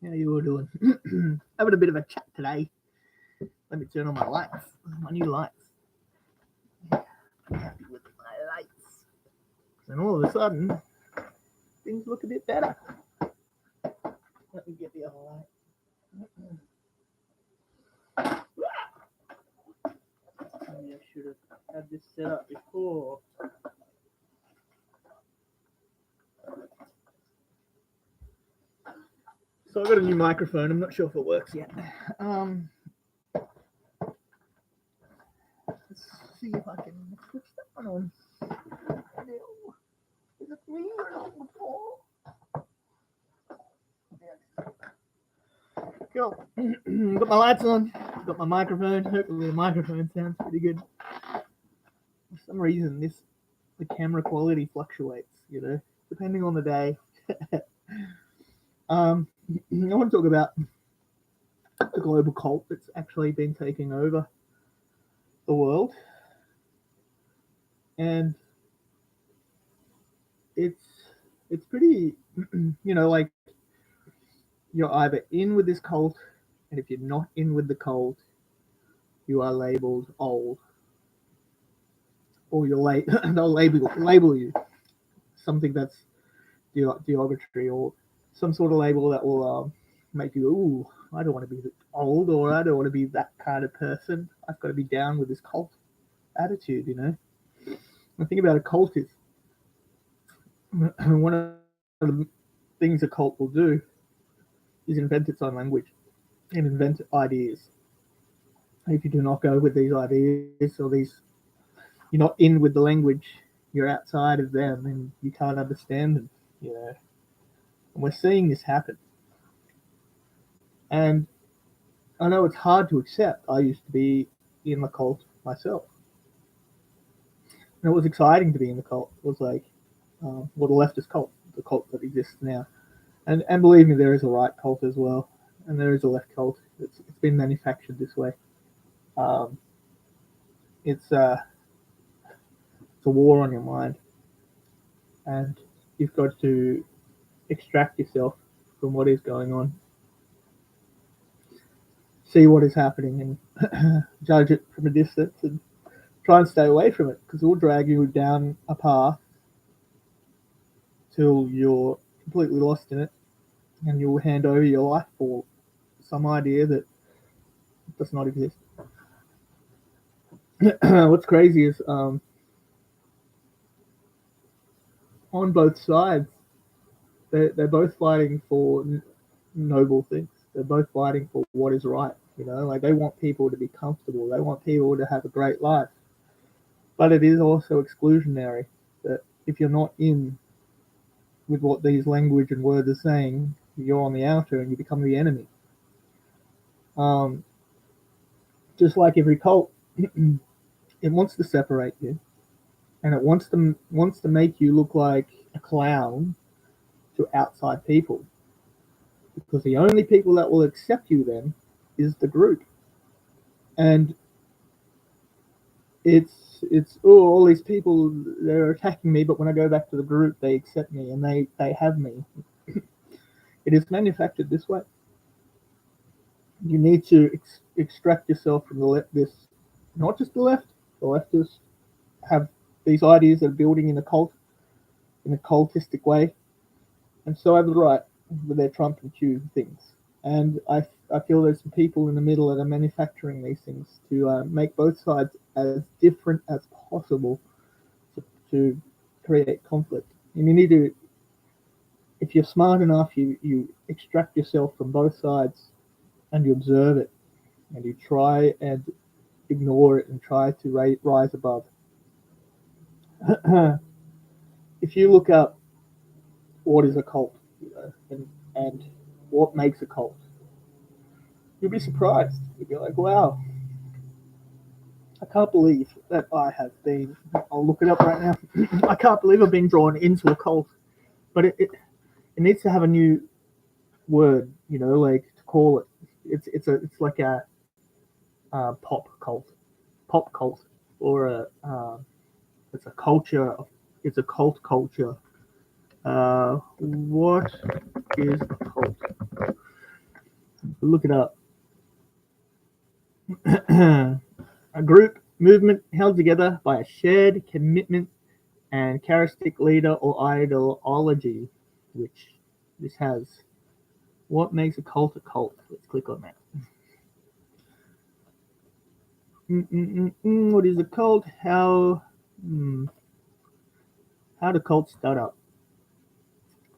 How you all doing? Having a bit of a chat today. Let me turn on my lights. My new lights. I'm happy with my lights. And all of a sudden, things look a bit better. Let me get the other light. Maybe I should have had this set up before. So I've got a new microphone. I'm not sure if it works yet. Let's see if I can switch that one on. Is it me or not before? Cool. Got my lights on. Got my microphone. Hopefully the microphone sounds pretty good. For some reason, the camera quality fluctuates. Depending on the day. I want to talk about the global cult that's actually been taking over the world, and it's pretty, like you're either in with this cult, and if you're not in with the cult, you are labeled old, or they'll label you something that's derogatory, or some sort of label that will make you, ooh, I don't want to be old, or I don't want to be that kind of person. I've got to be down with this cult attitude. The thing about a cult is one of the things a cult will do is invent its own language and invent ideas. If you do not go with these ideas, or you're not in with the language, you're outside of them and you can't understand them. And we're seeing this happen. And I know it's hard to accept. I used to be in the cult myself. And it was exciting to be in the cult. It was like, the leftist cult, the cult that exists now. And believe me, there is a right cult as well. And there is a left cult. It's been manufactured this way. It's a war on your mind. And you've got to extract yourself from what is going on, see what is happening, and judge it from a distance, and try and stay away from it, because it will drag you down a path till you're completely lost in it, and you'll hand over your life for some idea that does not exist. What's crazy is on both sides, they're both fighting for noble things. They're both fighting for what is right. Like they want people to be comfortable. They want people to have a great life. But it is also exclusionary, that if you're not in with what these language and words are saying, you're on the outer and you become the enemy. Just like every cult, it wants to separate you, and it wants to make you look like a clown to outside people, because the only people that will accept you then is the group. And it's all these people, they're attacking me, but when I go back to the group, they accept me and they have me. It is manufactured this way. You need to extract yourself from not just the left. The leftists have these ideas that are building in a cultistic way, and so have the right with their Trump and Q things. And I feel there's some people in the middle that are manufacturing these things to make both sides as different as possible to create conflict. And you need to, if you're smart enough, you extract yourself from both sides and you observe it and you try and ignore it and try to rise above. If you look up what is a cult, and what makes a cult, you'll be surprised. You'll be like, wow, I can't believe that I have been, I'll look it up right now. I can't believe I've been drawn into a cult. But it needs to have a new word, like to call it. It's like a pop cult, or it's a culture. It's a cult culture. What is a cult? Look it up. A group movement held together by a shared commitment and charismatic leader or ideology, which this has. What makes a cult a cult? Let's click on that. What is a cult? How do cults start up?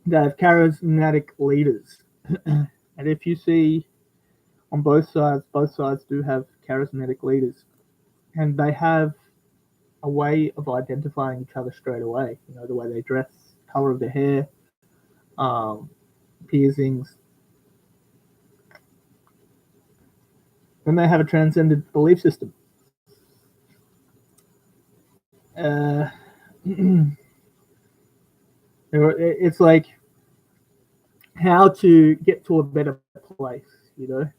They have charismatic leaders. And if you see on both sides do have charismatic leaders. And they have a way of identifying each other straight away. You know, the way they dress, color of their hair, piercings. Then they have a transcendent belief system. It's like how to get to a better place, you know,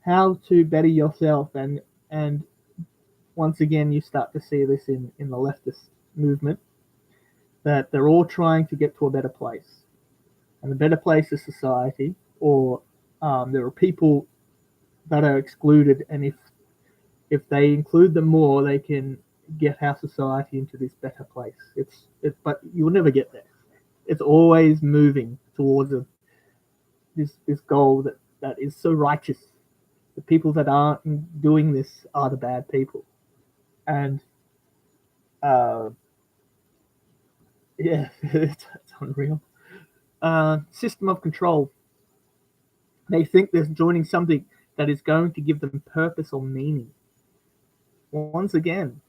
how to better yourself, and once again you start to see this in the leftist movement, that they're all trying to get to a better place, and the better place is society, or there are people that are excluded, and if they include them more, they can get our society into this better place. But you'll never get there. It's always moving towards this goal that is so righteous. The people that aren't doing this are the bad people, and yeah, it's unreal. System of control. They think they're joining something that is going to give them purpose or meaning. Once again,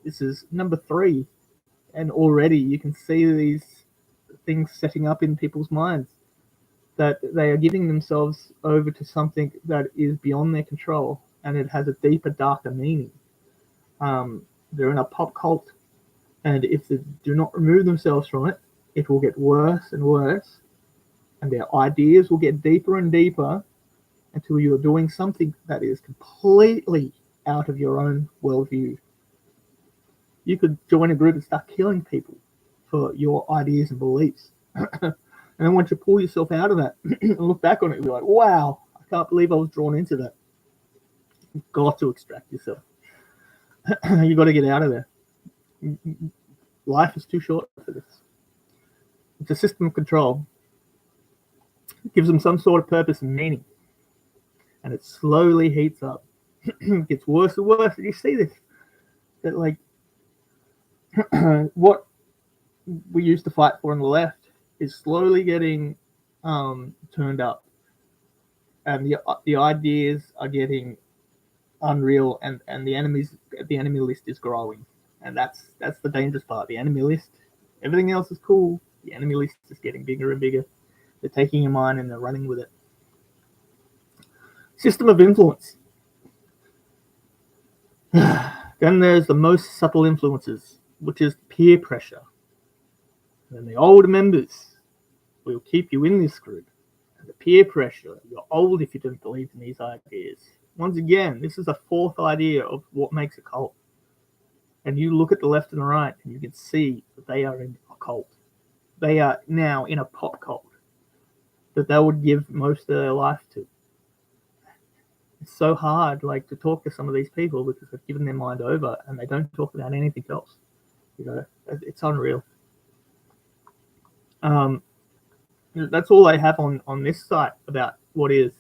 this is number 3, and already you can see these things setting up in people's minds, that they are giving themselves over to something that is beyond their control, and it has a deeper, darker meaning. They're in a pop cult, and if they do not remove themselves from it, it will get worse and worse, and their ideas will get deeper and deeper until you're doing something that is completely out of your own worldview. You could join a group and start killing people for your ideas and beliefs. And then once you pull yourself out of that and look back on it, you'll be like, wow, I can't believe I was drawn into that. You've got to extract yourself. You've got to get out of there. Life is too short for this. It's a system of control. It gives them some sort of purpose and meaning. And it slowly heats up. It gets worse and worse. And you see this. That, like, what we used to fight for on the left is slowly getting turned up. And the ideas are getting unreal, and the enemy list is growing. And that's the dangerous part. The enemy list, everything else is cool. The enemy list is getting bigger and bigger. They're taking your mind and they're running with it. System of influence. Then there's the most subtle influences, which is peer pressure. And the older members will keep you in this group. And the peer pressure, you're old if you don't believe in these ideas. Once again, this is a 4th idea of what makes a cult. And you look at the left and the right, and you can see that they are in a cult. They are now in a pop cult that they would give most of their life to. It's so hard, like, to talk to some of these people because they've given their mind over and they don't talk about anything else. You know, it's unreal. That's all they have on this site about what is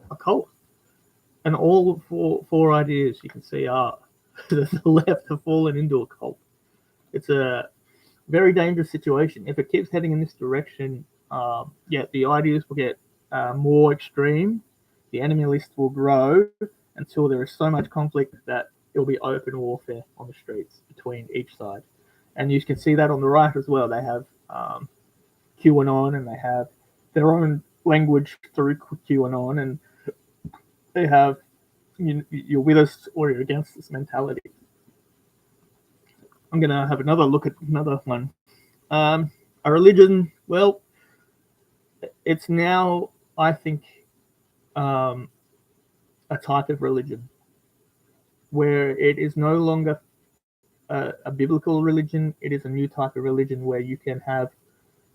a cult. And all four ideas you can see are the left have fallen into a cult. It's a very dangerous situation. If it keeps heading in this direction, the ideas will get more extreme. The enemy list will grow until there is so much conflict that it will be open warfare on the streets between each side. And you can see that on the right as well. They have QAnon, and they have their own language through QAnon, and they have you're with us or you're against this mentality. I'm going to have another look at another one. A religion, well, it's now, I think, a type of religion where it is no longer a biblical religion. It is a new type of religion where you can have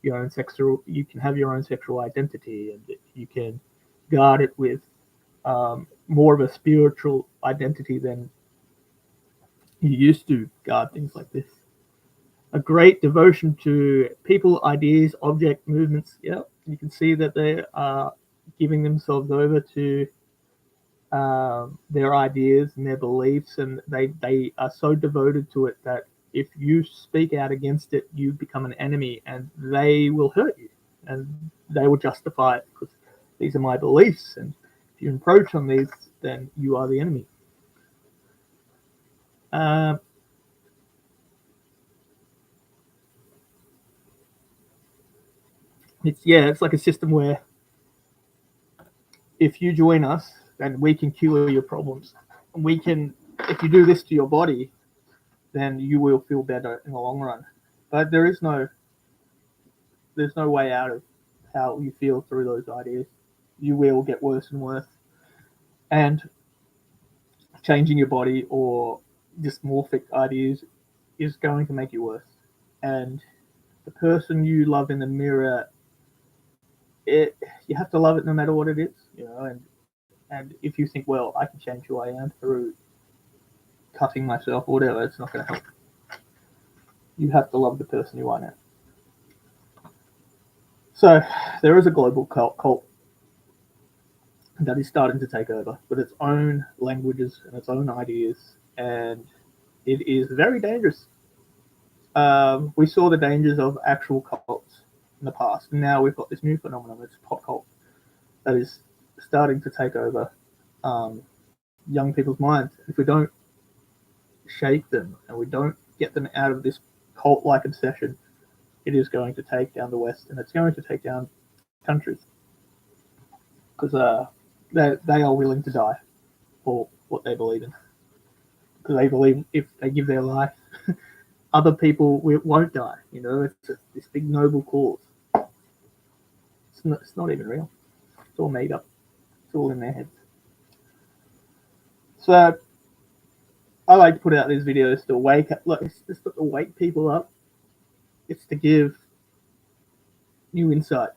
your own sexual identity, and you can guard it with more of a spiritual identity than you used to guard things like this. A great devotion to people, ideas, object, movements. Yeah, you can see that they are giving themselves over to their ideas and their beliefs, and they are so devoted to it that if you speak out against it, you become an enemy, and they will hurt you, and they will justify it because these are my beliefs, and if you encroach on these, then you are the enemy. Uh, it's like a system where if you join us, then we can cure your problems. And we can, if you do this to your body, then you will feel better in the long run. But there's no way out of how you feel through those ideas. You will get worse and worse. And changing your body or dysmorphic ideas is going to make you worse. And the person you love in the mirror, you have to love it no matter what it is, and if you think, well, I can change who I am through cutting myself or whatever, it's not going to help. You have to love the person you are now. So there is a global cult that is starting to take over with its own languages and its own ideas, and it is very dangerous. We saw the dangers of actual cults in the past, and now we've got this new phenomenon, it's pop cult, that is starting to take over young people's minds. If we don't shake them and we don't get them out of this cult-like obsession, it is going to take down the West, and it's going to take down countries because they are willing to die for what they believe in. Because they believe if they give their life, other people won't die. It's this big noble cause. It's not even real. It's all made up. It's all in their heads. So I like to put out these videos to wake up. Look, it's just to wake people up. It's to give new insight.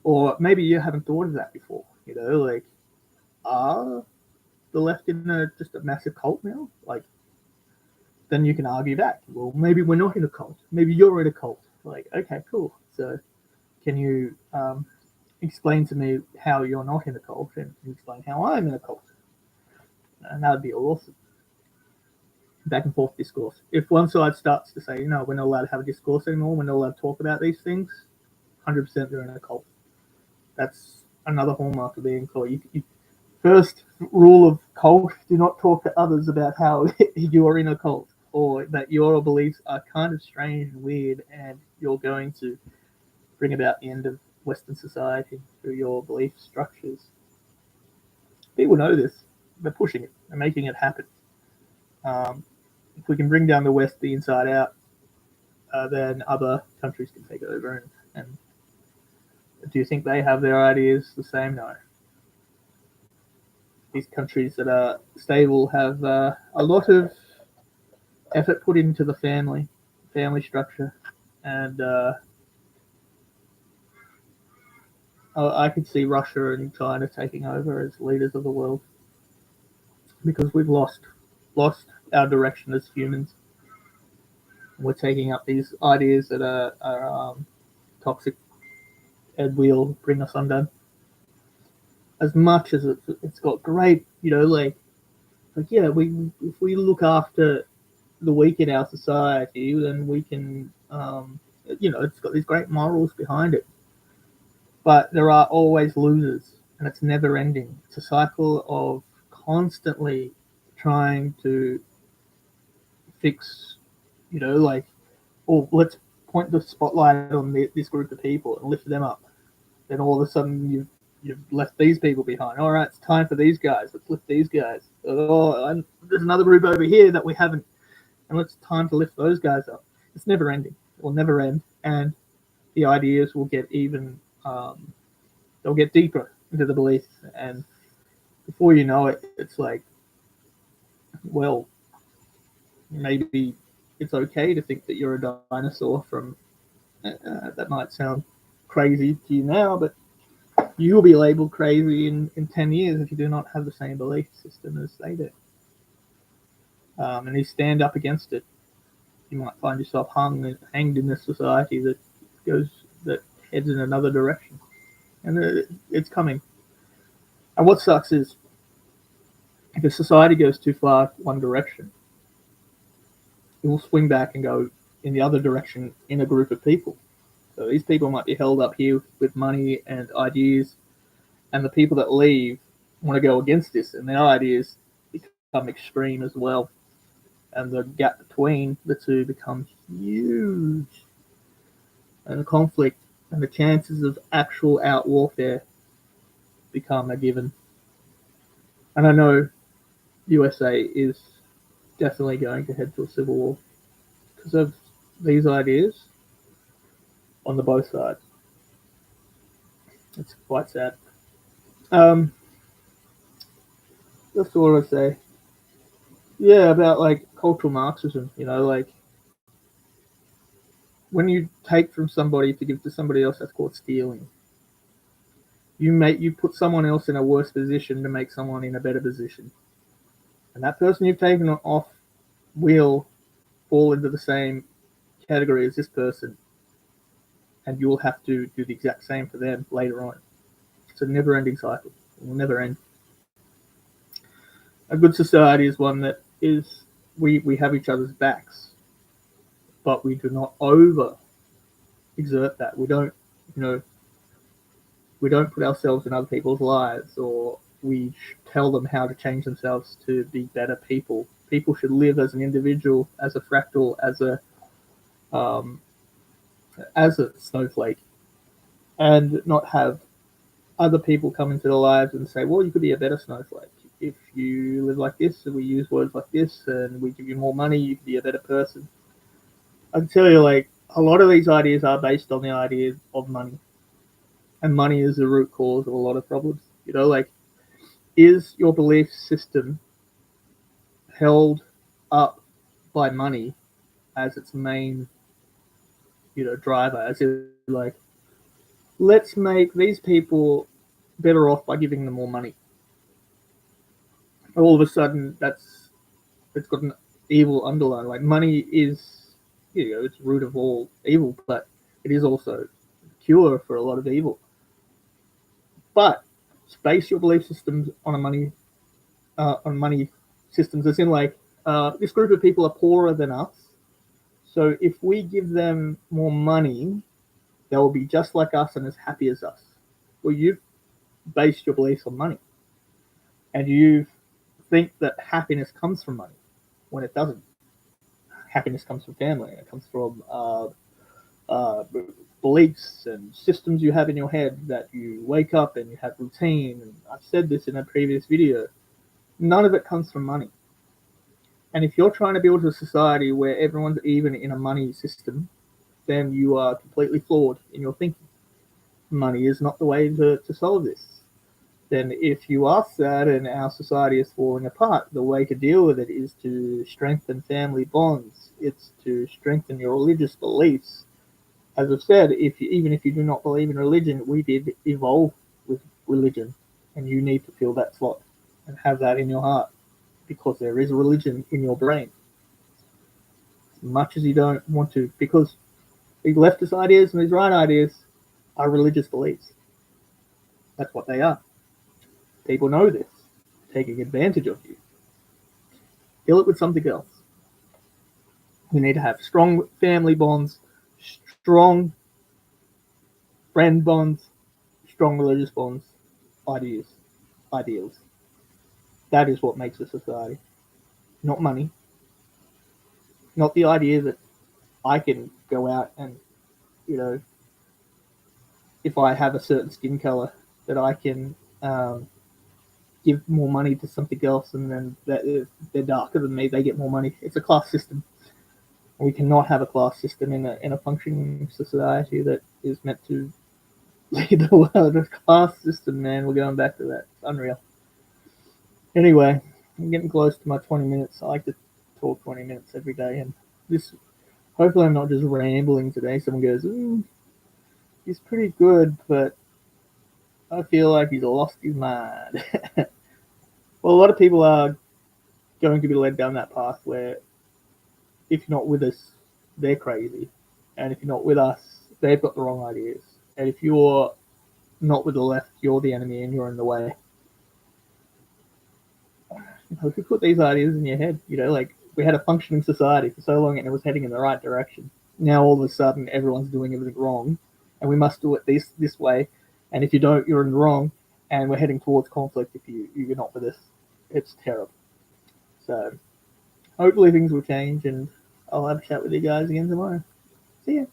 Or maybe you haven't thought of that before. Like, are the left in just a massive cult now? Like, then you can argue back. Well, maybe we're not in a cult. Maybe you're in a cult. Like, okay, cool. So can you explain to me how you're not in a cult, and explain how I'm in a cult? And that would be awesome. Back and forth discourse. If one side starts to say, we're not allowed to have a discourse anymore, we're not allowed to talk about these things, 100% they're in a cult. That's another hallmark of being cult. First rule of cult, do not talk to others about how you are in a cult, or that your beliefs are kind of strange and weird, and you're going to bring about the end of Western society through your belief structures. People know this. They're pushing it. They're making it happen. If we can bring down the West the inside out, then other countries can take over. And do you think they have their ideas the same? No. These countries that are stable have a lot of effort put into the family structure, and I could see Russia and China taking over as leaders of the world because we've lost our direction as humans. We're taking up these ideas that are toxic and will bring us undone. As much as it's got great, if we look after the weak in our society, then we can, it's got these great morals behind it. But there are always losers, and it's never ending. It's a cycle of constantly trying to fix, let's point the spotlight on this group of people and lift them up. Then all of a sudden you've left these people behind. All right, it's time for these guys. Let's lift these guys. Oh, and there's another group over here that we haven't, and it's time to lift those guys up. It's never ending. It will never end, and the ideas will get even. They'll get deeper into the belief, and before you know it, it's like, well, maybe it's okay to think that you're a dinosaur from. That might sound crazy to you now, but You will be labeled crazy in 10 years if you do not have the same belief system as they do. And you stand up against it, you might find yourself hanged in this society that heads in another direction. And it's coming. And what sucks is if a society goes too far one direction, it will swing back and go in the other direction in a group of people. So these people might be held up here with money and ideas, and the people that leave want to go against this, and their ideas become extreme as well. And the gap between the two becomes huge. And the conflict and the chances of actual out warfare become a given. And I know USA is definitely going to head to a civil war because of these ideas on the both sides. It's quite sad. That's what I would say. Yeah, about like cultural Marxism, like when you take from somebody to give to somebody else, that's called stealing. You put someone else in a worse position to make someone in a better position. And that person you've taken off will fall into the same category as this person, and you will have to do the exact same for them later on. It's a never-ending cycle. It will never end. A good society is one that is we have each other's backs, but we do not over exert that. We don't put ourselves in other people's lives, or we tell them how to change themselves to be better people. People should live as an individual, as a fractal, as a snowflake, and not have other people come into their lives and say, well, you could be a better snowflake. If you live like this, and we use words like this, and we give you more money, you could be a better person. I can tell you, like, a lot of these ideas are based on the idea of money. And money is the root cause of a lot of problems. Like, is your belief system held up by money as its main, driver? As if, like, let's make these people better off by giving them more money. All of a sudden, it's got an evil underline. Like, money is, it's the root of all evil, but it is also a cure for a lot of evil. But base your belief systems on money systems, as in, like, this group of people are poorer than us, so if we give them more money, they'll be just like us and as happy as us. Well, you've based your beliefs on money, and you think that happiness comes from money when it doesn't. Happiness comes from family. It comes from beliefs and systems you have in your head, that you wake up and you have routine. And I've said this in a previous video. None of it comes from money. And if you're trying to build a society where everyone's even in a money system, then you are completely flawed in your thinking. Money is not the way to solve this. Then if you are sad and our society is falling apart, the way to deal with it is to strengthen family bonds. It's to strengthen your religious beliefs. As I've said, even if you do not believe in religion, we did evolve with religion, and you need to fill that slot and have that in your heart, because there is a religion in your brain. As much as you don't want to, because these leftist ideas and these right ideas are religious beliefs. That's what they are. People know this, taking advantage of you. Fill it with something else. You need to have strong family bonds, strong friend bonds, strong religious bonds, ideals. That is what makes a society. Not money. Not the idea that I can go out and, if I have a certain skin color, that I can give more money to something else, and then that if they're darker than me, they get more money. It's a class system. We cannot have a class system in a functioning society that is meant to lead the world. A class system, man. We're going back to that. It's unreal. Anyway, I'm getting close to my 20 minutes. I like to talk 20 minutes every day, and this. Hopefully, I'm not just rambling today. Someone goes, "He's pretty good," but I feel like he's lost his mind. Well, a lot of people are going to be led down that path where if you're not with us, they're crazy. And if you're not with us, they've got the wrong ideas. And if you're not with the left, you're the enemy and you're in the way. If you put these ideas in your head, like we had a functioning society for so long and it was heading in the right direction. Now all of a sudden everyone's doing everything wrong and we must do it this way. And if you don't, you're in the wrong. And we're heading towards conflict if you're not with us. It's terrible. So hopefully things will change and I'll have a chat with you guys again tomorrow. See ya.